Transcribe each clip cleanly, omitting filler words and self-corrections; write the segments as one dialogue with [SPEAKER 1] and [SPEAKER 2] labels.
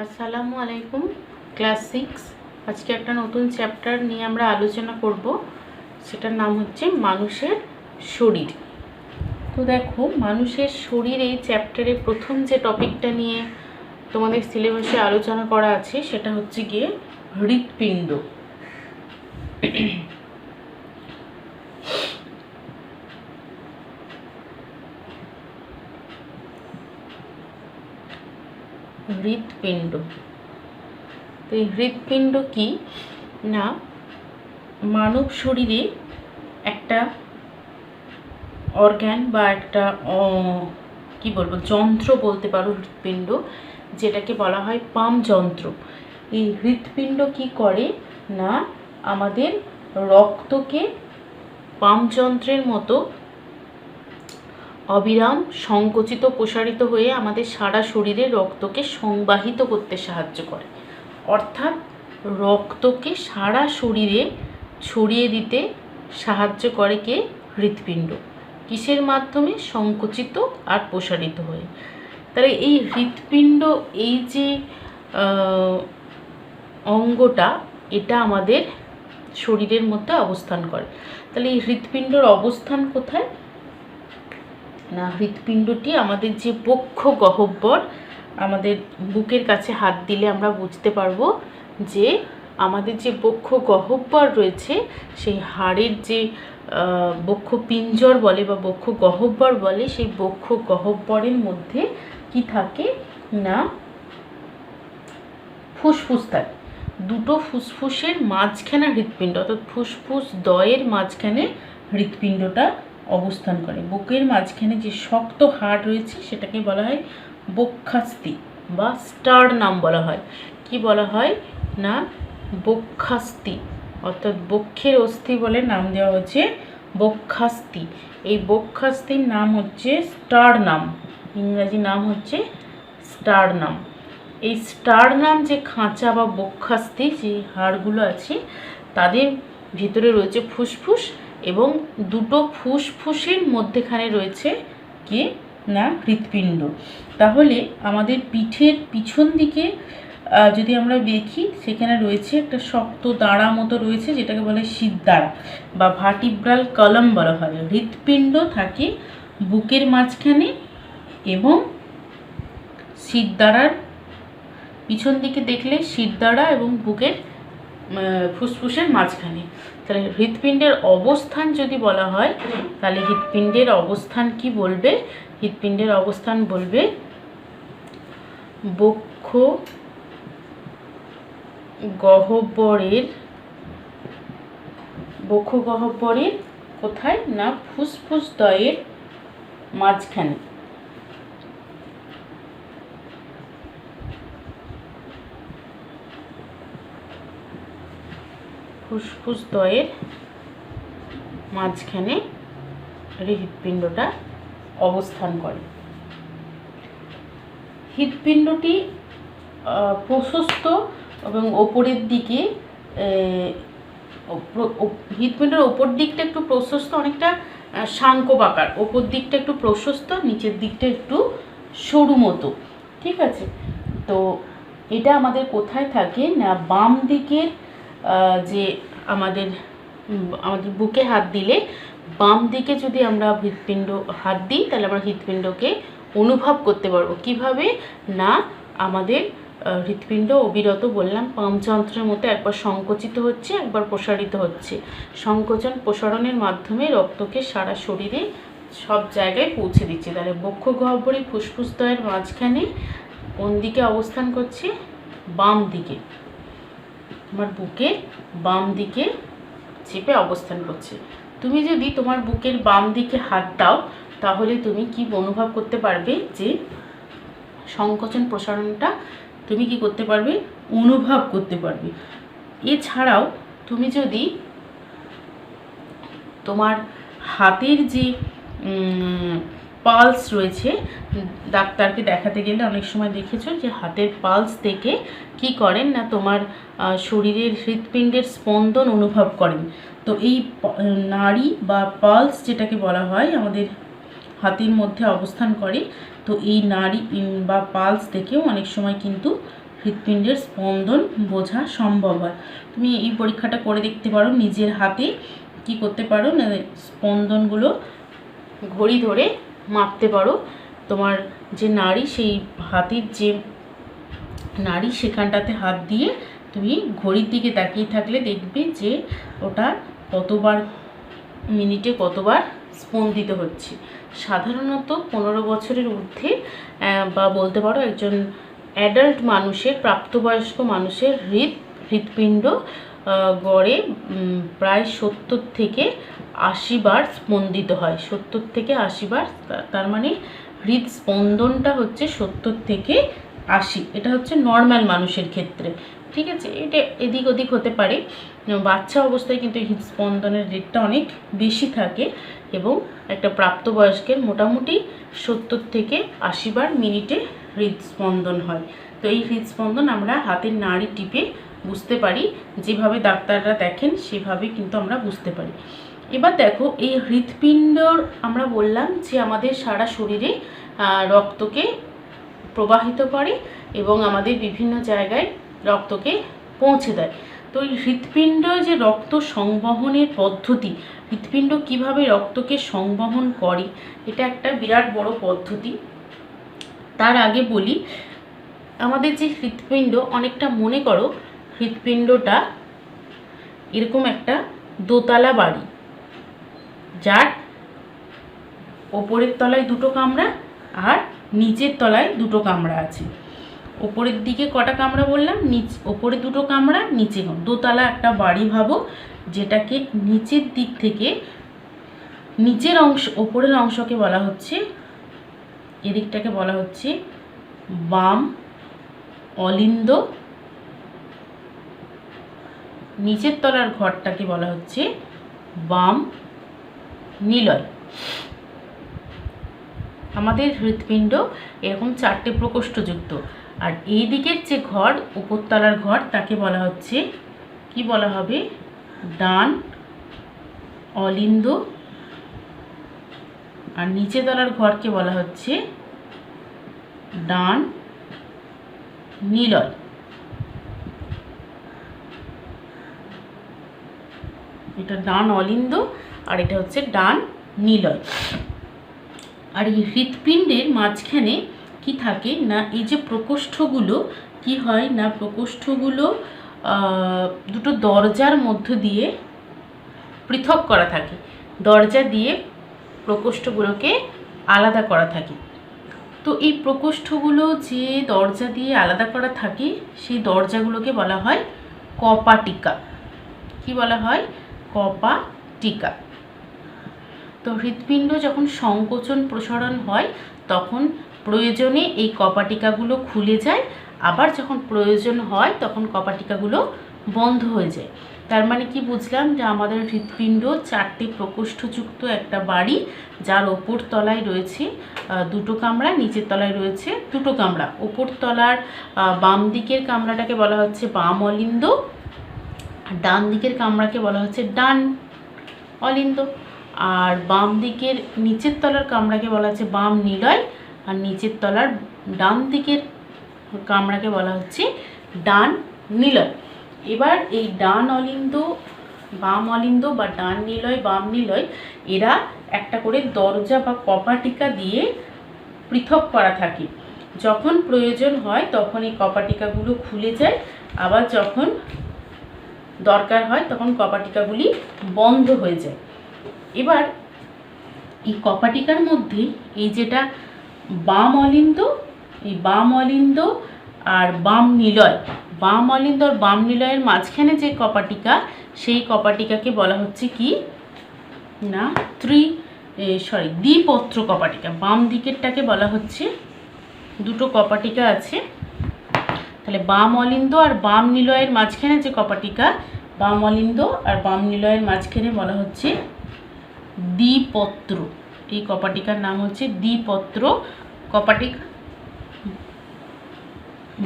[SPEAKER 1] আসসালামু আলাইকুম। ক্লাস 6 আজকে একটা নতুন চ্যাপ্টার নিয়ে আমরা আলোচনা করব, সেটার নাম হচ্ছে মানুষের শরীর। তো দেখো, মানুষের শরীর এই চ্যাপ্টারে প্রথম যে টপিকটা নিয়ে তোমাদের সিলেবাসে আলোচনা করা আছে সেটা হচ্ছে গিয়ে হৃৎপিণ্ড। হৃৎপিণ্ড, তো এই হৃৎপিণ্ড কি না, মানব শরীরে একটা অর্গ্যান বা একটা কি বলবো যন্ত্র বলতে পারো হৃৎপিণ্ড, যেটাকে বলা হয় পাম্প যন্ত্র। এই হৃৎপিণ্ড কি করে না, আমাদের রক্তকে পাম্প যন্ত্রের মতো অবিরাম সংকুচিত প্রসারিত হয়ে আমাদের সারা শরীরে রক্তকে সংবাহিত করতে সাহায্য করে। অর্থাৎ রক্তকে সারা শরীরে ছড়িয়ে দিতে সাহায্য করে কে? হৃৎপিণ্ড। কিসের মাধ্যমে? সংকুচিত আর প্রসারিত হয়ে। তাহলে এই হৃৎপিণ্ড, এই যে অঙ্গটা, এটা আমাদের শরীরের মধ্যে অবস্থান করে। তাহলে এই হৃৎপিণ্ডর অবস্থান কোথায় না, হৃৎপিণ্ডটি আমাদের যে বক্ষ গহ্বর, আমাদের বুকের কাছে হাত দিলে আমরা বুঝতে পারবো যে আমাদের যে বক্ষ গহ্বর রয়েছে, সেই হাড়ের যে বক্ষ পিঞ্জর বলে বা বক্ষ গহ্বর বলে, সেই বক্ষ গহ্বরের মধ্যে কি থাকে না, ফুসফুস থাকে। দুটো ফুসফুসের মাঝখানে হৃৎপিণ্ড, অর্থাৎ ফুসফুস দ্বয়ের মাঝখানে হৃৎপিণ্ডটা অবস্থান করে। বুকের মাঝখানে যে শক্ত হাড় রয়েছে সেটাকে বলা হয় বক্ষাস্থি বা স্টার্নাম বলা হয়। কি বলা হয় না, বক্ষাস্থি, অর্থাৎ বক্ষের অস্থি বলে নাম দেওয়া হচ্ছে বক্ষাস্থি। এই বক্ষাস্থির নাম হচ্ছে স্টার্নাম, ইংরাজি নাম হচ্ছে স্টার্নাম। এই স্টার্নাম যে খাঁচা বা বক্ষাস্থি, যে হাড়গুলো আছে, তাদের ভিতরে রয়েছে ফুসফুস, এবং দুটো ফুসফুসের মধ্যেখানে রয়েছে কি না, হৃৎপিণ্ড। তাহলে আমাদের পিঠের পিছন দিকে যদি আমরা দেখি, সেখানে রয়েছে একটা শক্ত দাঁড়া মতো রয়েছে, যেটাকে বলে শিরদাঁড়া বা ভার্টিব্রাল কলাম বলা হয়। হৃৎপিণ্ড থাকে বুকের মাঝখানে এবং শিরদাঁড়ার পিছন দিকে দেখলে শিরদাঁড়া এবং বুকের ফুসফুসের মাঝখানে। তাহলে হৃৎপিণ্ডের অবস্থান যদি বলা হয়, তাহলে হৃৎপিণ্ডের অবস্থান কি বলবে? হৃৎপিণ্ডের অবস্থান বলবে বক্ষ গহ্বরের কোথায় না, ফুসফুস দ্বয়ের মাঝখানে। ফুসফুস দ্বয়ের মাঝখানে হৃৎপিণ্ডটা অবস্থান করে। হৃৎপিণ্ডটি প্রশস্ত এবং ওপরের দিকে, হৃৎপিণ্ডের ওপর দিকটা একটু প্রশস্ত, অনেকটা শাঙ্কবাকার। ওপর দিকটা একটু প্রশস্ত, নিচের দিকটা একটু সরু মতো। ঠিক আছে, তো এটা আমাদের কোথায় থাকে না, বাম দিকের যে আমাদের বুকে হাত দিলে বাম দিকে যদি আমরা হৃৎপিণ্ড হাত দিই, তাহলে আমরা হৃৎপিণ্ডকে অনুভব করতে পারবো। কিভাবে না, আমাদের হৃৎপিণ্ড অবিরত বললাম পাম্প যন্ত্রের মতো একবার সংকুচিত হচ্ছে, একবার প্রসারিত হচ্ছে। সংকোচন প্রসারণের মাধ্যমে রক্তকে সারা শরীরে সব জায়গায় পৌঁছে দিচ্ছে। তাহলে বক্ষ গহ্বরে ফুসফুস দ্বয়ের মাঝখানে কোন দিকে অবস্থান করছে? বাম দিকে, তোমার বুকের বাম দিকে চেপে অবস্থান করছে। তুমি যদি তোমার বুকের বাম দিকে হাত দাও, তাহলে তুমি কি অনুভব করতে পারবে? যে সংকোচন প্রসারণটা তুমি কি করতে পারবে? অনুভব করতে পারবে। এছাড়াও তুমি যদি তোমার হাতের যে পালস রয়েছে, ডাক্তারকে দেখাতে গেলে অনেক সময় দেখেছো যে হাতের পালস থেকে কি করেন না, তোমার শরীরের হৃৎপিণ্ডের স্পন্দন অনুভব করেন। তো এই নাড়ি বা পালস যেটাকে বলা হয় আমাদের হাতের মধ্যে অবস্থান করে। তো এই নাড়ি বা পালস থেকেও অনেক সময় কিন্তু হৃৎপিণ্ডের স্পন্দন বোঝা সম্ভব হয়। তুমি এই পরীক্ষাটা করে দেখতে পারো, নিজের হাতে কি করতে পারো না, স্পন্দনগুলো ঘড়ি ধরে মাপতে পারো। তোমার যে নাড়ি, সেই হাতের যে নাড়ি, সেখানটাতে হাত দিয়ে তুমি ঘড়ির দিকে তাকিয়ে থাকলে দেখবে যে ওটা কতবার মিনিটে কতবার স্পন্দিত হচ্ছে। সাধারণত 15 বছরের ঊর্ধ্বে বা বলতে পারো একজন অ্যাডাল্ট মানুষের, প্রাপ্তবয়স্ক মানুষের হৃৎপিণ্ড গড়ে প্রায় 70 থেকে 80 বার স্পন্দিত হয়। 70 থেকে 80 বার, তার মানে হৃদস্পন্দনটা হচ্ছে 70 থেকে 80। এটা হচ্ছে নর্মাল মানুষের ক্ষেত্রে, ঠিক আছে। এটা এদিক ওদিক হতে পারে, বাচ্চা অবস্থায় কিন্তু হৃদস্পন্দনের রেটটা অনেক বেশি থাকে এবং একটা প্রাপ্তবয়স্কের মোটামুটি 70 থেকে 80 বার মিনিটে হৃদস্পন্দন হয়। তো এই হৃদস্পন্দন আমরা হাতের নাড়ি টিপে বুঝতে পারি, যেভাবে ডাক্তাররা দেখেন সেভাবে কিন্তু আমরা বুঝতে পারি। এবার দেখো, এই হৃৎপিণ্ডর আমরা বললাম যে আমাদের সারা শরীরে রক্তকে প্রবাহিত করে এবং আমাদের বিভিন্ন জায়গায় রক্তকে পৌঁছে দেয়। তো এই হৃৎপিণ্ড যে রক্ত সংবহনের পদ্ধতি, হৃৎপিণ্ড কিভাবে রক্তকে সংবহন করে, এটা একটা বিরাট বড় পদ্ধতি। তার আগে বলি, আমাদের যে হৃৎপিণ্ড, অনেকটা মনে করো হৃৎপিণ্ডটা এরকম একটা দোতলা বাড়ি, যার ওপরের তলায় দুটো কামরা আর নিচের তলায় দুটো কামরা আছে। ওপরের দিকে কটা কামরা বললাম, ওপরে দুটো কামরা, নিচে দোতলা একটা বাড়ি ভাবো, যেটাকে নিচের দিক থেকে, নিচের অংশ, ওপরের অংশকে বলা হচ্ছে, এদিকটাকে বলা হচ্ছে বাম অলিন্দ, নিচের তলার ঘরটাকে বলা হচ্ছে বাম নিলয়। আমাদের হৃৎপিণ্ড এরকম 4টে প্রকোষ্ঠযুক্ত, আর এই দিকের যে ঘর, উপরতলার ঘর, তাকে বলা হচ্ছে, কি বলা হবে, ডান অলিন্দ, আর নিচে তলার ঘরকে বলা হচ্ছে ডান নিলয়। এটা ডান অলিন্দ আর এটা হচ্ছে ডান নিলয়। আর এই হৃৎপিণ্ডের মাঝখানে কি থাকে না, এই যে প্রকোষ্ঠগুলো কি হয় না, প্রকোষ্ঠগুলো দুটো দরজার মধ্য দিয়ে পৃথক করা থাকে, দরজা দিয়ে প্রকোষ্ঠগুলোকে আলাদা করা থাকে। তো এই প্রকোষ্ঠগুলো যে দরজা দিয়ে আলাদা করা থাকে, সেই দরজাগুলোকে বলা হয় কপাটিকা। কি বলা হয়, কপাটিকা। তো হৃৎপিণ্ড যখন সংকোচন প্রসারণ হয়, তখন প্রয়োজনে এই কপাটিকাগুলো খুলে যায়, আবার যখন প্রয়োজন হয় তখন কপাটিকাগুলো বন্ধ হয়ে যায়। তার মানে কি বুঝলাম, যে আমাদের হৃৎপিণ্ড 4টে প্রকোষ্ঠযুক্ত একটা বাড়ি, যার ওপর তলায় রয়েছে দুটো কামরা, নিচের তলায় রয়েছে দুটো কামরা। ওপর তলার বাম দিকের কামরাটাকে বলা হচ্ছে বাম অলিন্দ, আর ডান দিকের কামরাকে বলা হচ্ছে ডান অলিন্দ, আর বাম দিকের নিচের তলার কামরাকে বলা হচ্ছে বাম নিলয়, আর নিচের তলার ডান দিকের কামরাকে বলা হচ্ছে ডান নিলয়। এবার এই ডান অলিন্দ, বাম অলিন্দ বা ডান নিলয়, বাম নিলয়, এরা একটা করে দরজা বা কপাটিকা দিয়ে পৃথক করা থাকে। যখন প্রয়োজন হয় তখন এই কপাটিকাগুলো খুলে যায়, আবার যখন দরকার হয় তখন কপাটিকাগুলি বন্ধ হয়ে যায়। এবার এই কপাটিকার মধ্যে এই যেটা বাম অলিন্দ, এই বাম অলিন্দ আর বাম নিলয়, বাম অলিন্দ আর বাম নিলয়ের মাঝখানে যে কপাটিকা, সেই কপাটিকাকে বলা হচ্ছে কি না দ্বিপত্র কপাটিকা। বাম দিকেরটাকে বলা হচ্ছে, দুটো কপাটিকা আছে, তাহলে বাম অলিন্দ আর বাম নিলয়ের মাঝখানে যে কপাটিকা, বাম অলিন্দ আর বাম নিলয়ের মাঝখানে বলা হচ্ছে দ্বিপত্র। এই কপাটিকার নাম হচ্ছে দ্বিপত্র কপাটিকা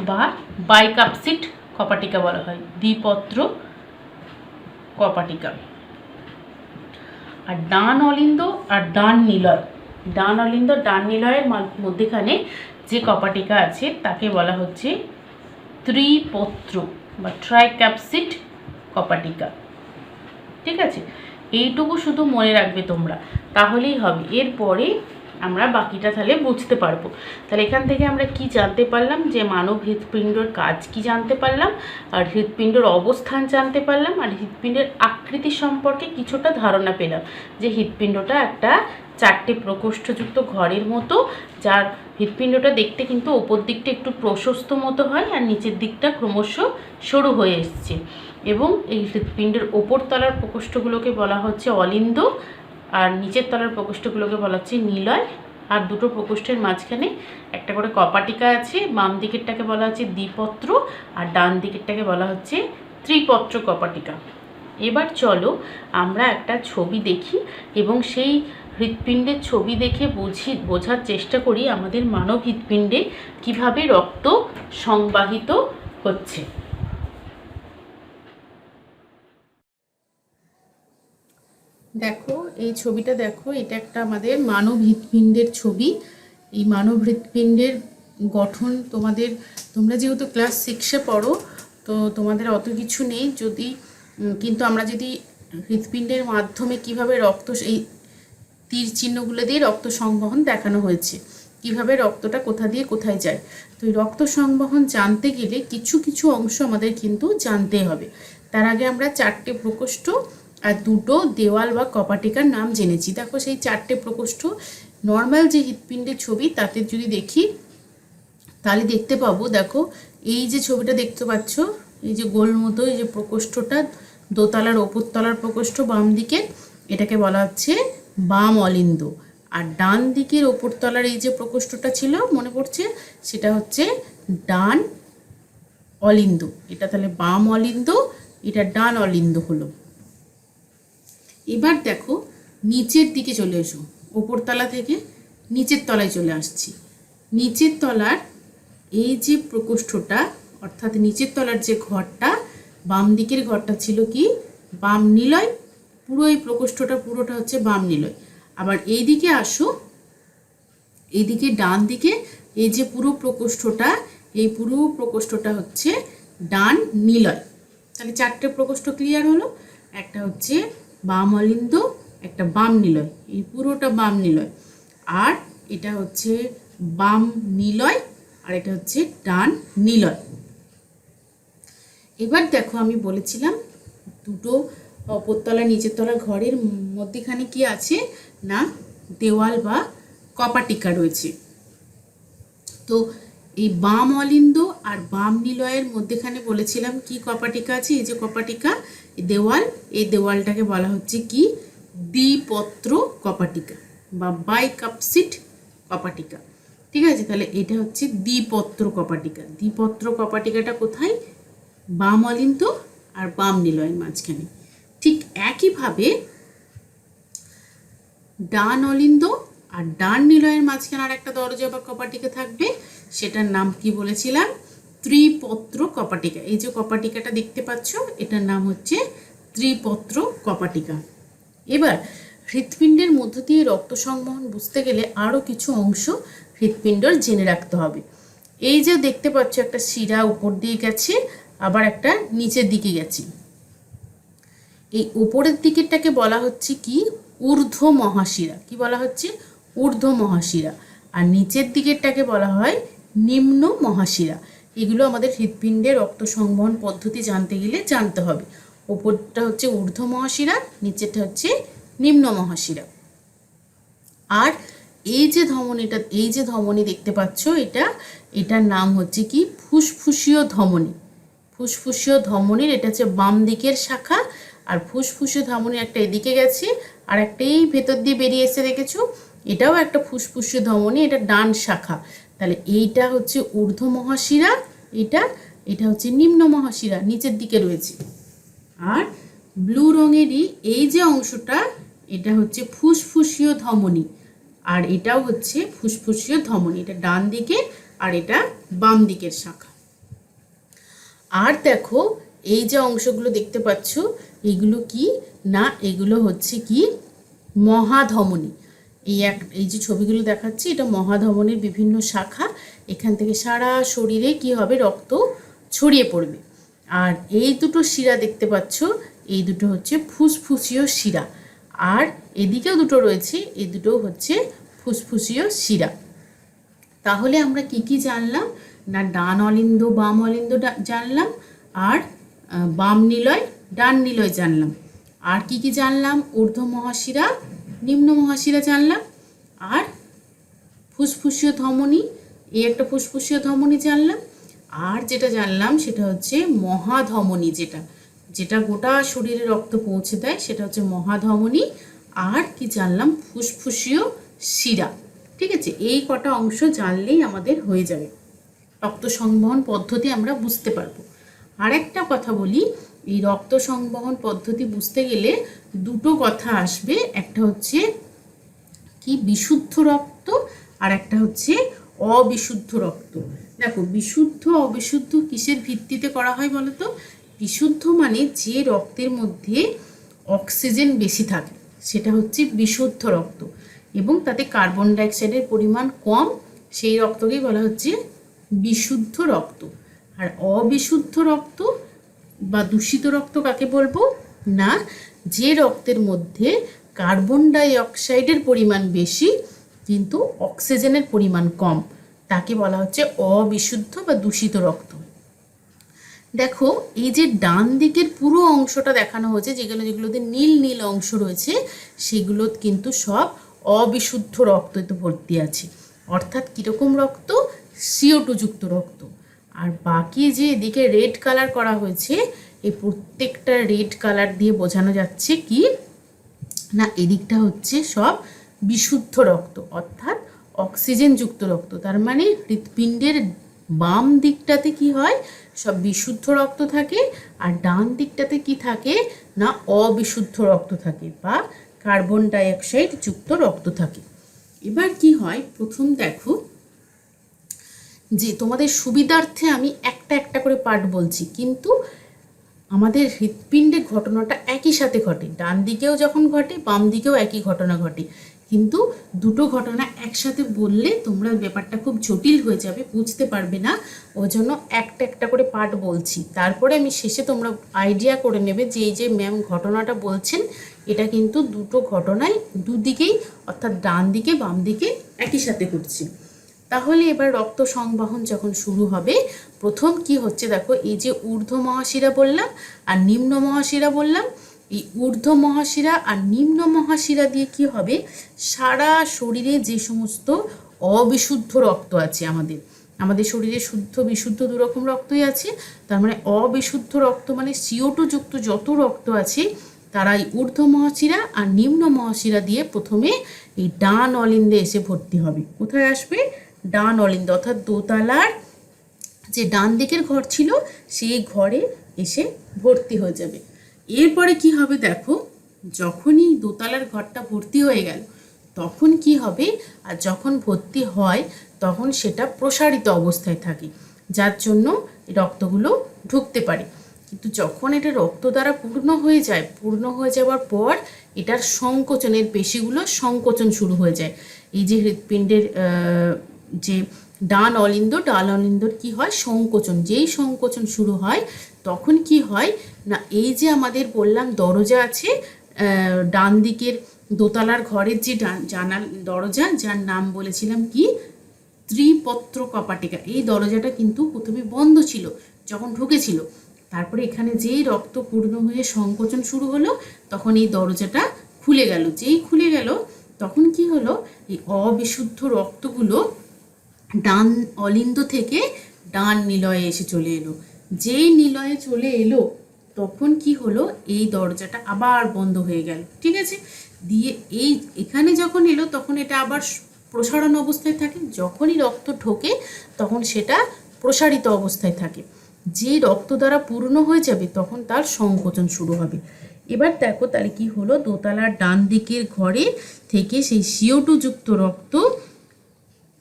[SPEAKER 1] বা বাইকাপসিড কপাটিকা বলা হয়, দ্বিপত্র কপাটিকা। আর ডান অলিন্দ আর ডান নিলয়, ডান অলিন্দ ডান নিলয়ের মধ্যেখানে যে কপাটিকা আছে তাকে বলা হচ্ছে ত্রিপত্র বা ট্রাইক্যাপসিড কপাটিকা। ঠিক আছে, এইটুকু শুধু মনে রাখবে তোমরা, তাহলেই হবে। এরপরে আমরা বাকিটা তাহলে বুঝতে পারবো। তাহলে এখান থেকে আমরা কি জানতে পারলাম, যে মানব হৃৎপিণ্ডর কাজ কি জানতে পারলাম, আর হৃৎপিণ্ডর অবস্থান জানতে পারলাম, আর হৃৎপিণ্ডের আকৃতি সম্পর্কে কিছুটা ধারণা পেলাম, যে হৃৎপিণ্ডটা একটা 4টে প্রকোষ্ঠযুক্ত ঘরের মতো, যার হৃৎপিণ্ডটা দেখতে কিন্তু ওপর দিকটা একটু প্রশস্ত মতো হয় আর নিচের দিকটা ক্রমশ সরু হয়ে এসছে। এবং এই হৃৎপিণ্ডের ওপর তলার প্রকোষ্ঠগুলোকে বলা হচ্ছে অলিন্দ, আর নিচের তলার প্রকোষ্ঠগুলোকে বলা হচ্ছে নিলয়। আর দুটো প্রকোষ্ঠের মাঝখানে একটা করে কপাটিকা আছে, বাম দিকেরটাকে বলা হচ্ছে দ্বিপত্র আর ডান দিকেরটাকে বলা হচ্ছে ত্রিপত্র কপাটিকা। এবার চলো আমরা একটা ছবি দেখি এবং সেই হৃৎপিণ্ডের ছবি দেখে বোঝার চেষ্টা করি আমাদের মানব হৃৎপিণ্ডে কিভাবে রক্ত সংবাহিত হচ্ছে। দেখো এই ছবিটা দেখো, এটা একটা আমাদের মানব হৃৎপিণ্ডের ছবি। এই মানব হৃৎপিণ্ডের গঠন তোমরা যেহেতু ক্লাস 6-এ পড়ো, তো তোমাদের অত কিছু নেই, কিন্তু আমরা যদি হৃৎপিণ্ডের মাধ্যমে কিভাবে রক্ত, এই তীর চিহ্নগুলো দিয়ে রক্ত সংবহন দেখানো হয়েছে, কিভাবে রক্তটা কোথা দিয়ে কোথায় যায়। তো এই রক্ত সংবহন জানতে গেলে কিছু কিছু অংশ আমাদের কিন্তু জানতে হবে। তার আগে আমরা 4টে প্রকোষ্ঠ আর 2টো দেওয়াল বা কপাটিকার নাম জেনেছি। দেখো সেই 4টে প্রকোষ্ঠ নর্মাল যে হৃৎপিণ্ডের ছবি তাতে যদি দেখি তাহলে দেখতে পাবো, দেখো এই যে ছবিটা দেখতে পাচ্ছ, এই যে গোল মতো এই যে প্রকোষ্ঠটা, দোতলার ওপর তলার প্রকোষ্ঠ বাম দিকে, এটাকে বলা হচ্ছে বাম অলিন্দ। আর ডান দিকের ওপর তলার এই যে প্রকোষ্ঠটা ছিল মনে পড়ছে, সেটা হচ্ছে ডান অলিন্দ। এটা তাহলে বাম অলিন্দ, এটা ডান অলিন্দ হলো। এবার দেখো নিচের দিকে চলে এসো, ওপর তলা থেকে নিচের তলায় চলে আসছি। নিচের তলার এই যে প্রকোষ্ঠটা, অর্থাৎ নিচের তলার যে ঘরটা, বাম দিকের ঘরটা ছিল কি বাম নিলয়, পুরো এই প্রকোষ্ঠটা পুরোটা হচ্ছে বাম নিলয়। আবার এই দিকে আসো, এইদিকে ডান দিকে এই যে পুরো প্রকোষ্ঠটা, এই পুরো প্রকোষ্ঠটা হচ্ছে ডান নিলয়। তাহলে 4টে প্রকোষ্ঠ ক্লিয়ার হলো, একটা হচ্ছে বাম অলিন্দ, একটা বাম নিলয়, এই পুরোটা বাম নিলয়, আর এটা হচ্ছে বাম নিলয়, আর এটা হচ্ছে ডান নিলয়। এবার দেখো আমি বলেছিলাম দুটো ওপরতলা নিচের তলা ঘরের মধ্যেখানে কি আছে না দেওয়াল বা কপাটিকা রয়েছে। তো এই বাম অলিন্দ আর বাম নিলয়ের মধ্যেখানে বলেছিলাম কি কপাটিকা আছে, এই যে কপাটিকা দেওয়াল, এই দেওয়ালটাকে বলা হচ্ছে কি দ্বিপত্র কপাটিকা বা বাইকাপসিড কপাটিকা। ঠিক আছে, তাহলে এটা হচ্ছে দ্বিপত্র কপাটিকা। দ্বিপত্র কপাটিকাটা কোথায়, বাম অলিন্দ আর বাম নিলয়ের মাঝখানে। ঠিক একইভাবে ডান অলিন্দ আর ডান নিলয়ের মাঝখানে আর একটা দরজা বা কপাটিকা থাকবে, সেটার নাম কি বলেছিলাম, ত্রিপত্র কপাটিকা। এই যে কপাটিকাটা দেখতে পাচ্ছ, এটার নাম হচ্ছে ত্রিপত্র কপাটিকা। এবার হৃৎপিণ্ডের মধ্য দিয়ে রক্ত সংবহন বুঝতে গেলে আরও কিছু অংশ হৃৎপিণ্ডর জেনে রাখতে হবে। এই যে দেখতে পাচ্ছ একটা শিরা উপর দিয়ে গেছে, আবার একটা নিচের দিকে গেছে। এই উপরের দিকেরটাকে বলা হচ্ছে কি ঊর্ধ্ব মহাশিরা। কি বলা হচ্ছে, ঊর্ধ্ব মহাশিরা। আর নিচের দিকেরটাকে বলা হয় নিম্ন মহাশিরা। এগুলো আমাদের হৃৎপিণ্ডের রক্ত সংবহন পদ্ধতি জানতে গেলে জানতে হবে। ওপরটা হচ্ছে ঊর্ধ্ব মহাশিরা, নিচেরটা হচ্ছে নিম্ন মহাশিরা। আর এই যে ধমনী দেখতে পাচ্ছ, এটার নাম হচ্ছে কি ফুসফুসীয় ধমনী। ফুসফুসীয় ধমনীর এটা হচ্ছে বাম দিকের শাখা, আর ফুসফুসীয় ধমনী একটা এদিকে গেছে আর একটা এই ভেতর দিয়ে বেরিয়ে এসে দেখেছো, এটাও একটা ফুসফুসীয় ধমনী, এটা ডান শাখা। তাহলে এইটা হচ্ছে ঊর্ধ্ব মহাশিরা, এটা হচ্ছে নিম্ন মহাশিরা, নিচের দিকে রয়েছে। আর ব্লু রঙেরই এই যে অংশটা, এটা হচ্ছে ফুসফুসীয় ধমনী, আর এটাও হচ্ছে ফুসফুসীয় ধমনী, এটা ডান দিকে আর এটা বাম দিকের শাখা। আর দেখো এই যে অংশগুলো দেখতে পাচ্ছ, এগুলো কি না, এগুলো হচ্ছে কি মহাধমনী। এই যে ছবিগুলো দেখাচ্ছি, এটা মহাধমনীর বিভিন্ন শাখা। এখান থেকে সারা শরীরে কি হবে, রক্ত ছড়িয়ে পড়বে। আর এই দুটো শিরা দেখতে পাচ্ছ, এই দুটো হচ্ছে ফুসফুসীয় শিরা, আর এদিকেও দুটো রয়েছে, এই দুটো হচ্ছে ফুসফুসীয় শিরা। তাহলে আমরা কি কি জানলাম না, ডান অলিন্দ বাম অলিন্দ জানলাম, আর বাম নিলয় ডান নিলয় জানলাম। আর কি কি জানলাম, ঊর্ধ্ব মহাশিরা নিম্ন মহাশিরা জানলাম, আর ফুসফুসীয় ধমনী, এই একটা ফুসফুসীয় ধমনী জানলাম। আর যেটা জানলাম সেটা হচ্ছে মহাধমনী, যেটা যেটা গোটা শরীরে রক্ত পৌঁছে দেয় সেটা হচ্ছে মহাধমনী। আর কি জানলাম, ফুসফুসীয় শিরা। ঠিক আছে, এই কটা অংশ জানলেই আমাদের হয়ে যাবে, রক্ত সংবহন পদ্ধতি আমরা বুঝতে পারবো। আর একটা কথা বলি, এই রক্ত সংবহন পদ্ধতি বুঝতে গেলে দুটো কথা আসবে, একটা হচ্ছে কি বিশুদ্ধ রক্ত, আর একটা হচ্ছে অবিশুদ্ধ রক্ত। দেখো, বিশুদ্ধ অবিশুদ্ধ কিসের ভিত্তিতে করা হয় বলো তো? বিশুদ্ধ মানে যে রক্তের মধ্যে অক্সিজেন বেশি থাকে সেটা হচ্ছে বিশুদ্ধ রক্ত, এবং তাতে কার্বন ডাইঅক্সাইডের পরিমাণ কম, সেই রক্তকেই বলা হচ্ছে বিশুদ্ধ রক্ত। আর অবিশুদ্ধ রক্ত বা দূষিত রক্ত কাকে বলবো না, যে রক্তের মধ্যে কার্বন ডাইঅক্সাইডের পরিমাণ বেশি কিন্তু অক্সিজেনের পরিমাণ কম, তাকে বলা হচ্ছে অবিশুদ্ধ বা দূষিত রক্ত। দেখো, এই যে ডান দিকের পুরো অংশটা দেখানো হয়েছে, যেগুলোতে নীল নীল অংশ রয়েছে, সেগুলো কিন্তু সব অবিশুদ্ধ রক্ততে ভর্তি আছে। অর্থাৎ কীরকম রক্ত? CO2 যুক্ত রক্ত। আর বাকি যে এদিকে রেড কালার করা হয়েছে, এই প্রত্যেকটা রেড কালার দিয়ে বোঝানো যাচ্ছে কি না, এদিকটা হচ্ছে সব বিশুদ্ধ রক্ত, অর্থাৎ অক্সিজেন যুক্ত রক্ত। তার মানে হৃৎপিণ্ডের বাম দিকটাতে কি হয়, সব বিশুদ্ধ রক্ত থাকে, আর ডান দিকটাতে কি থাকে না, অবিশুদ্ধ রক্ত থাকে বা কার্বন ডাইঅক্সাইড যুক্ত রক্ত থাকে। এবার কি হয়, প্রথম দেখো যে তোমাদের সুবিধার্থে আমি একটা একটা করে পার্ট বলছি, কিন্তু আমাদের হৃৎপিণ্ডের ঘটনাটা একই সাথে ঘটে, ডান দিকেও যখন ঘটে বাম দিকেও একই ঘটনা ঘটে, কিন্তু দুটো ঘটনা একসাথে বললে তোমরা ব্যাপারটা খুব জটিল হয়ে যাবে, বুঝতে পারবে না। ওই জন্য একটা একটা করে পার্ট বলছি, তারপরে আমি শেষে তোমরা আইডিয়া করে নেবে যে এই যে ম্যাম ঘটনাটা বলছেন এটা কিন্তু দুটো ঘটনাই দুদিকেই, অর্থাৎ ডান দিকে বাম দিকে একই সাথে ঘটছে। তাহলে এবার রক্ত সংবহন যখন শুরু হবে, প্রথম কি হচ্ছে দেখো, এই যে ঊর্ধ্ব মহাশিরা বললাম আর নিম্ন মহাশিরা বললাম, এই ঊর্ধ্ব মহাশিরা আর নিম্ন মহাশিরা দিয়ে কি হবে, সারা শরীরে যে সমস্ত অবিশুদ্ধ রক্ত আছে, আমাদের শরীরে শুদ্ধ বিশুদ্ধ দুরকম রক্তই আছে, তার মানে অবিশুদ্ধ রক্ত মানে CO2 যুক্ত যত রক্ত আছে তারা এই ঊর্ধ্ব মহাশিরা আর নিম্ন মহাশিরা দিয়ে প্রথমে এই ডান অলিন্দে এসে ভর্তি হবে। কোথায় আসবে? ডান অলিন্দ, অর্থাৎ দোতলার যে ডান দিকের ঘর ছিল সেই ঘরে এসে ভর্তি হয়ে যাবে। এরপরে কি হবে দেখো, যখনই দোতলার ঘরটা ভর্তি হয়ে গেল তখন কি হবে, আর যখন ভর্তি হয় তখন সেটা প্রসারিত অবস্থায় থাকে, যার জন্য রক্তগুলো ঢুকতে পারে। কিন্তু যখন এটা রক্ত দ্বারা পূর্ণ হয়ে যায়, পূর্ণ হয়ে যাওয়ার পর এটার সংকোচনের পেশিগুলো সংকোচন শুরু হয়ে যায়। এই যে হৃৎপিণ্ডের যে ডান অলিন্দর কি হয়, সংকোচন, যেই সংকোচন শুরু হয় তখন কি হয় না, এই যে আমাদের বললাম দরজা আছে ডান দিকের দোতলার ঘরের যে জানাল দরজা, যার নাম বলেছিলাম কি ত্রিপত্র কপাটিকা, এই দরজাটা কিন্তু প্রথমে বন্ধ ছিল যখন ঢুকেছিল, তারপরে এখানে যেই রক্ত পূর্ণ হয়ে সংকোচন শুরু হলো তখন এই দরজাটা খুলে গেল। যেই খুলে গেল তখন কি হলো, এই অবিশুদ্ধ রক্তগুলো ডান অলিন্দ থেকে ডান নিলয়ে এসে চলে এলো। যেই নিলয়ে চলে এলো তখন কি হলো, এই দরজাটা আবার বন্ধ হয়ে গেল। ঠিক আছে, দিয়ে এই এখানে যখন এলো তখন এটা আবার প্রসারণ অবস্থায় থাকে, যখনই রক্ত ঢোকে তখন সেটা প্রসারিত অবস্থায় থাকে। যে রক্ত দ্বারা পূর্ণ হয়ে যাবে তখন তার সংকোচন শুরু হবে। এবার দেখো তাহলে কি হলো, দোতলার ডান দিকের ঘরে থেকে সেই CO2 যুক্ত রক্ত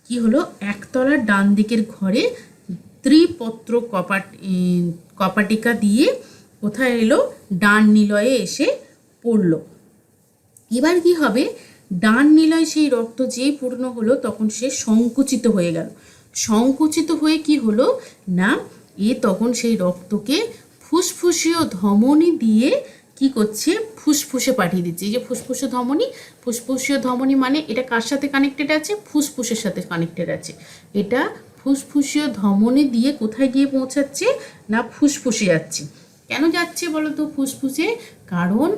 [SPEAKER 1] কি হলো, একতলার ডান দিকের ঘরে ত্রিপত্র কপাটিকা দিয়ে কোথায় এলো, ডান নিলয়ে এসে পড়লো। এবার কি হবে, ডান নিলয় সেই রক্ত যেই পূর্ণ হলো তখন সে সংকুচিত হয়ে গেল। সংকুচিত হয়ে কি হলো না, তখন সেই রক্তকে ফুসফুসীয় ধমনী দিয়ে কি করছে, ফুসফুসে পাঠিয়ে দিচ্ছে। এই যে ফুসফুসীয় ধমনী, ফুসফুসীয় ধমনী মানে এটা কার সাথে কানেক্টেড আছে, ফুসফুসের সাথে কানেক্টেড আছে। এটা ফুসফুসীয় ধমনী দিয়ে কোথায় গিয়ে পৌঁছাচ্ছে না ফুসফুসে যাচ্ছে। কেন যাচ্ছে বলো তো ফুসফুসে? কারণ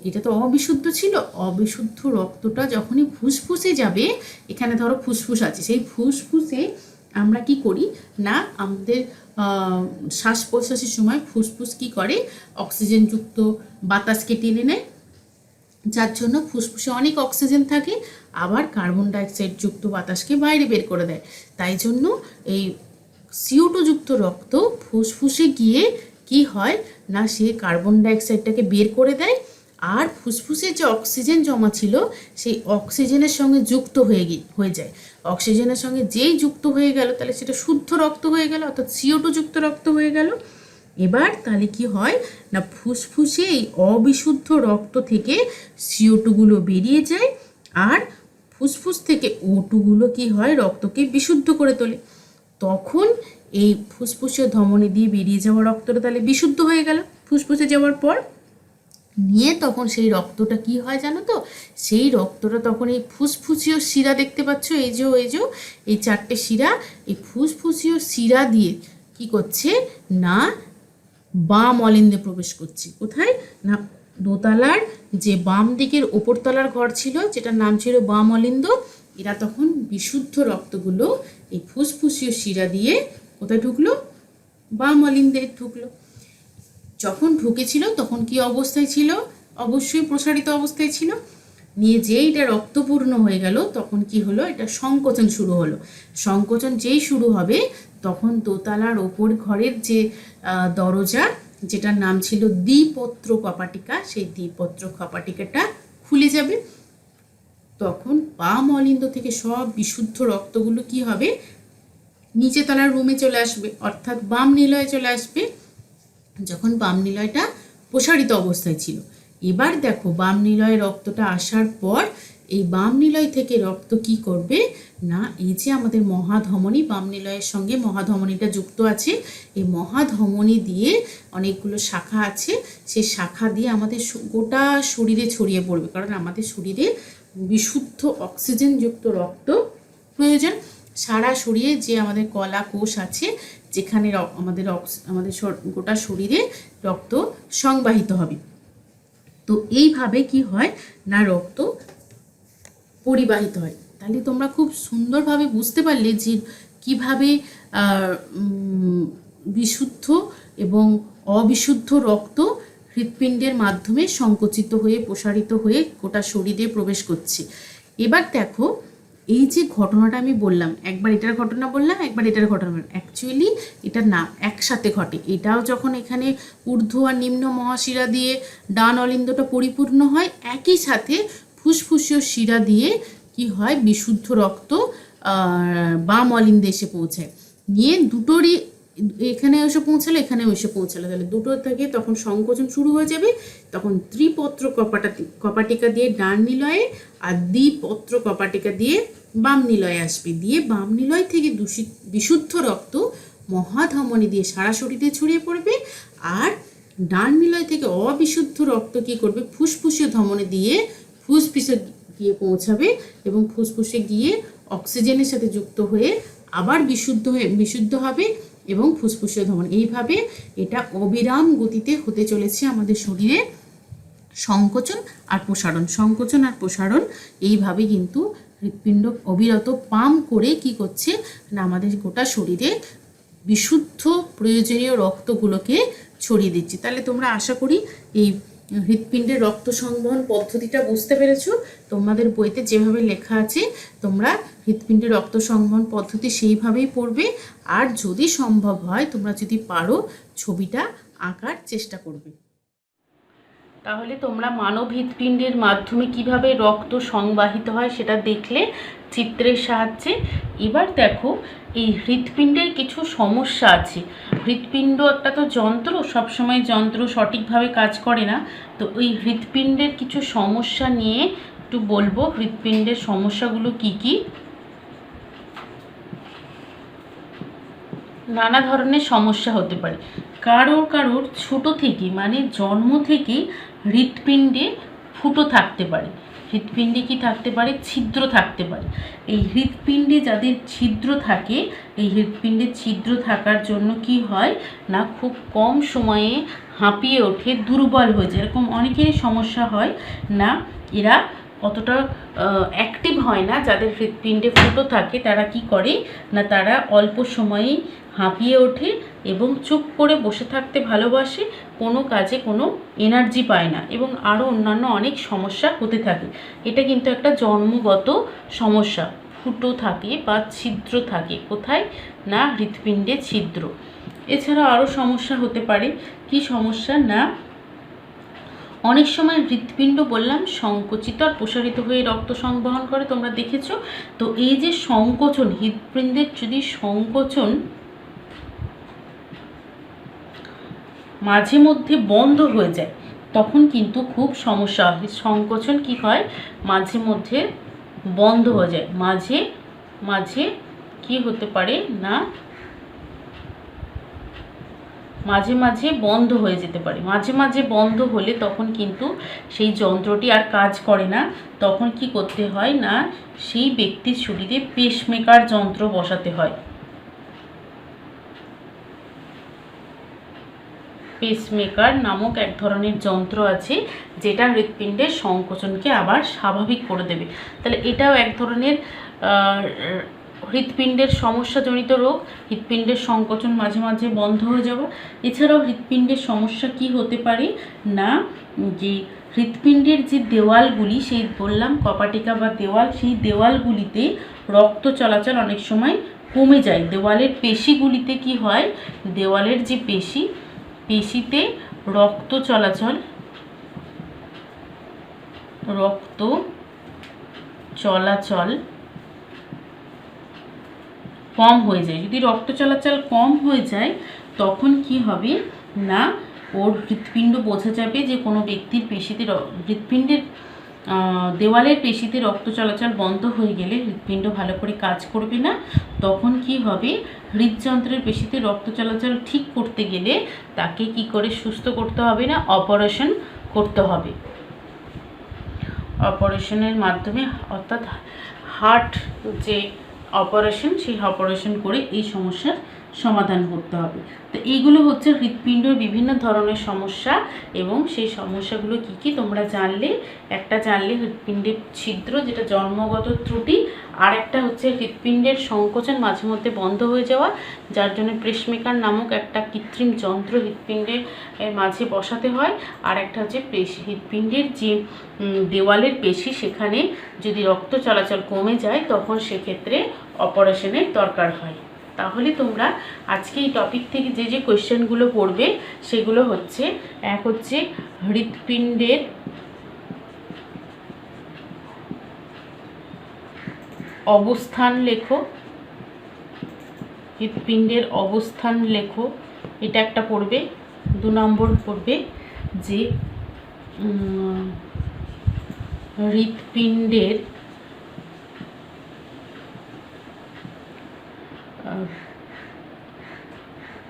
[SPEAKER 1] এটা তো অবিশুদ্ধ ছিল, অবিশুদ্ধ রক্তটা যখনই ফুসফুসে যাবে, এখানে ধরো ফুসফুস আছে, সেই ফুসফুসে আমরা কি করি না আমাদের শ্বাস প্রশ্বাসের সময় ফুসফুস কি করে, অক্সিজেনযুক্ত বাতাসকে টেনে নেয়, যার জন্য ফুসফুসে অনেক অক্সিজেন থাকে, আবার কার্বন ডাইঅক্সাইড যুক্ত বাতাসকে বাইরে বের করে দেয়। তাই জন্য এই CO2 যুক্ত রক্ত ফুসফুসে গিয়ে কি হয় না সে কার্বন ডাইঅক্সাইডটাকে বের করে দেয়, আর ফুসফুসে যে অক্সিজেন জমা ছিল সেই অক্সিজেনের সঙ্গে যুক্ত হয়ে যায়। অক্সিজেনের সঙ্গে যেই যুক্ত হয়ে গেল তাহলে সেটা শুদ্ধ রক্ত হয়ে গেল, অর্থাৎ CO2 যুক্ত রক্ত হয়ে গেল। এবার তাহলে কি হয় না ফুসফুসে এই অবিশুদ্ধ রক্ত থেকে CO2 গুলো বেরিয়ে যায়, আর ফুসফুস থেকে O2 গুলো কি হয় রক্তকে বিশুদ্ধ করে তোলে। তখন এই ফুসফুসীয় ধমনী দিয়ে বেরিয়ে যাওয়া রক্তটা তাহলে বিশুদ্ধ হয়ে গেল ফুসফুসে যাওয়ার পর। নিয়ে তখন সেই রক্তটা কি হয় জানো তো, সেই রক্তটা তখন এই ফুসফুসীয় শিরা দেখতে পাচ্ছ, এই যে এই 4টে শিরা, এই ফুসফুসীয় শিরা দিয়ে কি করছে না বাম অলিন্দে প্রবেশ করছে। কোথায় না দোতলার যে বাম দিকের ওপরতলার ঘর ছিল যেটার নাম ছিল বাম অলিন্দ, এরা তখন বিশুদ্ধ রক্তগুলো এই ফুসফুসীয় শিরা দিয়ে কোথায় ঢুকলো, বাম অলিন্দে ঢুকলো। যখন ঢুকেছিল তখন কি অবস্থায় ছিল, অবশ্যই প্রসারিত অবস্থায় ছিল। নিয়ে যেই এটা রক্তপূর্ণ হয়ে গেল তখন কি হলো, এটা সংকোচন শুরু হলো। সংকোচন যেই শুরু হবে তখন দোতলার ওপর ঘরের যে দরজা যেটার নাম ছিল দ্বিপত্র কপাটিকা, সেই দ্বিপত্র কপাটিকাটা খুলে যাবে। তখন বাম অলিন্দ থেকে সব বিশুদ্ধ রক্তগুলো কি হবে, নিচে তলার রুমে চলে আসবে, অর্থাৎ বাম নিলয়ে চলে আসবে, যখন বাম নিলয়টা প্রসারিত অবস্থায় ছিল। এবার দেখো বাম নিলয়ে রক্তটা আসার পর এই বাম নিলয় থেকে রক্ত কি করবে না এই যে আমাদের মহাধমনী, বাম নিলয়ের সঙ্গে মহাধমনীটা যুক্ত আছে, এই মহাধমনী দিয়ে অনেকগুলো শাখা আছে, সেই শাখা দিয়ে আমাদের গোটা শরীরে ছড়িয়ে পড়বে, কারণ আমাদের শরীরে বিশুদ্ধ অক্সিজেনযুক্ত রক্ত প্রয়োজন। সারা শরীরে যে আমাদের কলা কোষ আছে যেখানে আমাদের গোটা শরীরে রক্ত সংবাহিত হবে। তো এইভাবে কি হয় না রক্ত পরিবাহিত হয়। তাহলে তোমরা খুব সুন্দরভাবে বুঝতে পারলে যে কিভাবে বিশুদ্ধ এবং অবিশুদ্ধ রক্ত হৃৎপিণ্ডের মাধ্যমে সংকুচিত হয়ে প্রসারিত হয়ে গোটা শরীরে প্রবেশ করছে। এবার দেখো এই যে ঘটনাটা আমি বললাম, একবার এটার ঘটনা বললাম, একবার এটার ঘটনা বললাম, অ্যাকচুয়ালি এটা না একসাথে ঘটে। এটাও যখন এখানে ঊর্ধ্ব আর নিম্ন মহাশিরা দিয়ে ডান অলিন্দটা পরিপূর্ণ হয়, একই সাথে ফুসফুসীয় শিরা দিয়ে কি হয় বিশুদ্ধ রক্ত বাম অলিন্দে এসে পৌঁছায়। নিয়ে দুটোরই এখানে এসে পৌঁছালো, এখানেও এসে পৌঁছালো, তাহলে দুটো থেকে তখন সংকোচন শুরু হয়ে যাবে। তখন ত্রিপত্র কপাটিকা দিয়ে ডান নিলয়ে আর দ্বিপত্র কপাটিকা দিয়ে বাম নিলয়ে আসবে, দিয়ে বাম নিলয় থেকে বিশুদ্ধ রক্ত মহাধমনী দিয়ে সারা শরীরে ছড়িয়ে পড়বে, আর ডান নিলয় থেকে অবিশুদ্ধ রক্ত কি করবে ফুসফুসীয় ধমনী দিয়ে ফুসফুসে গিয়ে পৌঁছাবে, এবং ফুসফুসে গিয়ে অক্সিজেনের সাথে যুক্ত হয়ে আবার বিশুদ্ধ হবে এবং ফুসফুসীয় ধমনী। এইভাবে এটা অবিরাম গতিতে হতে চলেছে আমাদের শরীরে সংকোচন আর প্রসারণ, সংকোচন আর প্রসারণ। এইভাবে কিন্তু হৃৎপিণ্ড অবিরত পাম্প করে কি করছে না আমাদের গোটা শরীরে বিশুদ্ধ প্রয়োজনীয় রক্তগুলোকে ছড়িয়ে দিচ্ছে। তাহলে তোমরা আশা করি এই হৃৎপিণ্ডের রক্ত সংবহন পদ্ধতিটা বুঝতে পেরেছো। তোমাদের বইতে যেভাবে লেখা আছে তোমরা হৃৎপিণ্ডের রক্ত সংবহন পদ্ধতি সেইভাবেই পড়বে, আর যদি সম্ভব হয় তোমরা যদি পারো ছবিটা আঁকার চেষ্টা করবে। তাহলে তোমরা মানব হৃৎপিণ্ডের মাধ্যমে কিভাবে রক্ত সংবাহিত হয় সেটা দেখলে চিত্রের সাহায্যে। এবার দেখো এই হৃৎপিণ্ডের কিছু সমস্যা আছে। হৃৎপিণ্ড একটা তো যন্ত্র, সবসময় যন্ত্র সঠিকভাবে কাজ করে না, তো ওই হৃৎপিণ্ডের কিছু সমস্যা নিয়ে একটু বলবো। হৃৎপিণ্ডের সমস্যাগুলো কি কি নানা ধরনের সমস্যা হতে পারে। কারোর কারোর ছোট থেকে মানে জন্ম থেকেই হৃৎপিণ্ডে ফুটো থাকতে পারে। হৃৎপিণ্ডে কি থাকতে পারে? ছিদ্র থাকতে পারে। এই হৃৎপিণ্ডে যাদের ছিদ্র থাকে, এই হৃৎপিণ্ডে ছিদ্র থাকার জন্য কি হয় না, খুব কম সময়ে হাঁপিয়ে ওঠে, দুর্বল হয়ে যায়। এরকম অনেকেরই সমস্যা হয় না, এরা অতটা অ্যাক্টিভ হয় না। যাদের হৃৎপিণ্ডে ফুটো থাকে তারা কি করে না, তারা অল্প সময়েই হাঁপিয়ে ওঠে এবং চুপ করে বসে থাকতে ভালোবাসে, কোনো কাজে কোনো এনার্জি পায় না এবং আরও অন্যান্য অনেক সমস্যা হতে থাকে। এটা কিন্তু একটা জন্মগত সমস্যা। ফুটো থাকে বা ছিদ্র থাকে, কোথায় না, হৃৎপিণ্ডে ছিদ্র। এছাড়া আরও সমস্যা হতে পারে। কি সমস্যা না, অনেক সময় হৃৎপিণ্ড বললাম সংকুচিত আর প্রসারিত হয়ে রক্ত সংবহন করে, তোমরা দেখেছো তো। এই যে সংকোচন, হৃৎপিণ্ডের যদি সংকোচন মাঝে মধ্যে বন্ধ হয়ে যায় তখন কিন্তু খুব সমস্যা হয়। সংকোচন কি হয়, মাঝে মধ্যে বন্ধ হয়ে যায়, মাঝে মাঝে কি হতে পারে না, মাঝে মাঝে বন্ধ হয়ে যেতে পারে। মাঝে মাঝে বন্ধ হলে তখন কিন্তু সেই যন্ত্রটি আর কাজ করে না। তখন কি করতে হয় না, সেই ব্যক্তির শরীরে পেসমেকার যন্ত্র বসাতে হয়। পেসমেকার নামক এক ধরনের যন্ত্র আছে, যেটা হৃৎপিণ্ডের সংকোচনকে আবার স্বাভাবিক করে দেবে। তাহলে এটাও এক ধরনের হৃৎপিণ্ডের সমস্যাজনিত রোগ, হৃৎপিণ্ডের সংকোচন মাঝে মাঝে বন্ধ হয়ে যাওয়া। এছাড়াও হৃৎপিণ্ডের সমস্যা কি হতে পারে না, যে হৃৎপিণ্ডের যে দেওয়ালগুলি, সেই বললাম কপাটিকা বা দেওয়াল, সেই দেওয়ালগুলিতে রক্ত চলাচল অনেক সময় কমে যায়। দেওয়ালের পেশিগুলিতে কি হয়, দেওয়ালের যে পেশিতে রক্ত চলাচল কম হয়ে যায়। যদি রক্ত চলাচল কম হয়ে যায় তখন কি হবে না, ওর হৃৎপিণ্ড বোঝা যাবে যে কোনো ব্যক্তির পেশিতে, হৃৎপিণ্ডের দেওয়ালের পেশিতে রক্ত চলাচল বন্ধ হয়ে গেলে হৃৎপিণ্ড ভালো করে কাজ করবে না। তখন কি হবে, হৃদযন্ত্রের পেশিতে রক্ত চলাচল ঠিক করতে গেলে তাকে কি করে সুস্থ করতে হবে না, অপারেশন করতে হবে। অপারেশনের মাধ্যমে, অর্থাৎ হার্ট যে অপারেশন, সেই অপারেশন করে এই সমস্যার সমাধান করতে হবে। তো এইগুলো হচ্ছে হৃৎপিণ্ডের বিভিন্ন ধরনের সমস্যা, এবং সেই সমস্যাগুলো কি কি তোমরা জানলে। একটা জানলে হৃৎপিণ্ডের ছিদ্র, যেটা জন্মগত ত্রুটি, আর একটা হচ্ছে হৃৎপিণ্ডের সংকোচন মাঝে মধ্যে বন্ধ হয়ে যাওয়া, যার জন্য পেসমেকার নামক একটা কৃত্রিম যন্ত্র হৃৎপিণ্ডের মাঝে বসাতে হয়। আর একটা হচ্ছে হৃৎপিণ্ডের যে দেওয়ালের পেশি, সেখানে যদি রক্ত চলাচল কমে যায় তখন সেক্ষেত্রে অপারেশনের দরকার হয়। তাহলে তোমরা আজকে এই টপিক থেকে যে যে কোয়েশ্চেনগুলো পড়বে সেগুলো হচ্ছে, এক হচ্ছে হৃৎপিণ্ডের অবস্থান লেখো, হৃৎপিণ্ডের অবস্থান লেখো, এটা একটা পড়বে। 2 নম্বর পড়বে যে হৃৎপিণ্ডের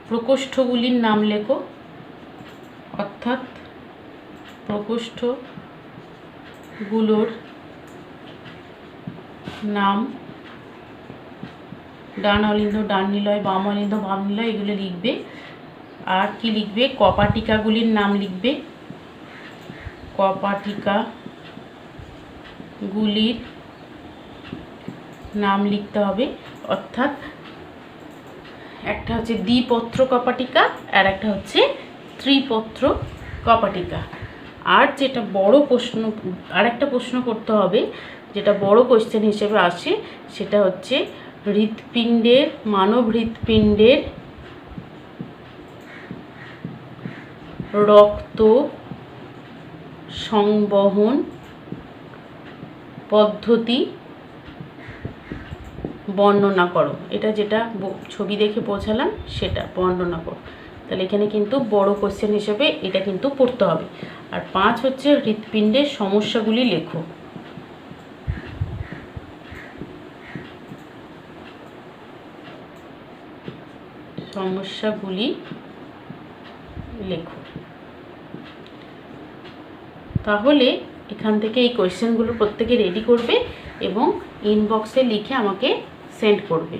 [SPEAKER 1] প্রকোষ্ঠগুলির নাম লেখো, অর্থাৎ প্রকোষ্ঠগুলোর নাম, ডান অলিন্দ ডান নিলয়, বাম অলিন্দ বাম নিলয়, এগুলো লিখবে। আর কি লিখবে, কপাটিকাগুলির নাম লিখবে, কপাটিকাগুলির নাম লিখতে হবে। অর্থাৎ একটা হচ্ছে দ্বিপত্র কপাটিকা আর একটা হচ্ছে ত্রিপত্র কপাটিকা। আর যেটা বড় প্রশ্ন, আর একটা প্রশ্ন করতে হবে, যেটা বড় কোশ্চেন হিসেবে আসে, সেটা হচ্ছে হৃৎপিণ্ডের, মানব হৃৎপিণ্ডের রক্ত সংবহন পদ্ধতি বর্ণনা করো। এটা যেটা ছবি দেখে বোঝালাম সেটা বর্ণনা করো। তাহলে এখানে কিন্তু বড় কোশ্চেন হিসেবে এটা কিন্তু পড়তে হবে। আর 5 হচ্ছে হৃৎপিণ্ডের সমস্যাগুলি লেখো। সমস্যাগুলি লেখো। তাহলে এখান থেকে এই কোয়েশ্চেনগুলো প্রত্যেকে রেডি করবে এবং ইনবক্সে লিখে আমাকে সেন্ড করবে।